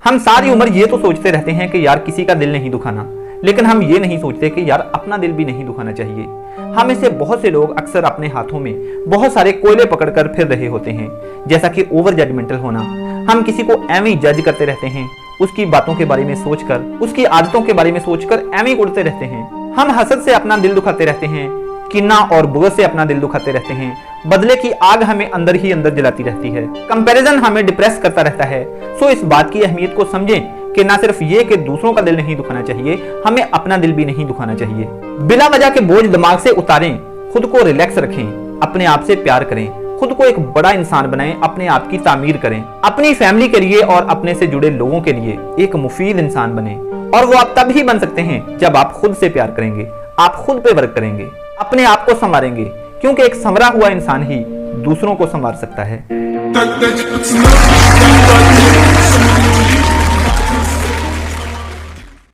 हम सारी उम्र ये तो सोचते रहते हैं कि यार किसी का दिल नहीं दुखाना, लेकिन हम ये नहीं सोचते कि यार अपना दिल भी नहीं दुखाना चाहिए। हम में से बहुत से लोग अक्सर अपने हाथों में बहुत सारे कोयले पकड़कर फिर रहे होते हैं, जैसा कि ओवर जजमेंटल होना। हम किसी को एवं ही जज करते रहते हैं, उसकी बातों के बारे में सोचकर, उसकी आदतों के बारे में सोचकर एवं ही उड़ते रहते हैं। हम हसद से अपना दिल दुखाते रहते हैं, किन्ना और बुग़्ज़ से अपना दिल दुखाते रहते हैं। बदले की आग हमें अंदर ही अंदर जलाती रहती है। कंपैरिजन हमें डिप्रेस करता रहता है। सो इस बात की अहमियत को समझें कि ना सिर्फ ये कि दूसरों का दिल नहीं दुखाना चाहिए, हमें अपना दिल भी नहीं दुखाना चाहिए। बिला वजह के बोझ दिमाग से उतारें, खुद को रिलैक्स रखें, अपने आप से प्यार करें, खुद को एक बड़ा इंसान बनाएं, अपने आप की तामीर करें, अपनी फैमिली के लिए और अपने से जुड़े लोगों के लिए एक मुफीद इंसान बने। और वो आप तब ही बन सकते हैं जब आप खुद से प्यार करेंगे, आप खुद पे वर्क करेंगे, अपने आप को संवारेंगे, क्योंकि एक संवरा हुआ इंसान ही दूसरों को संवार सकता है।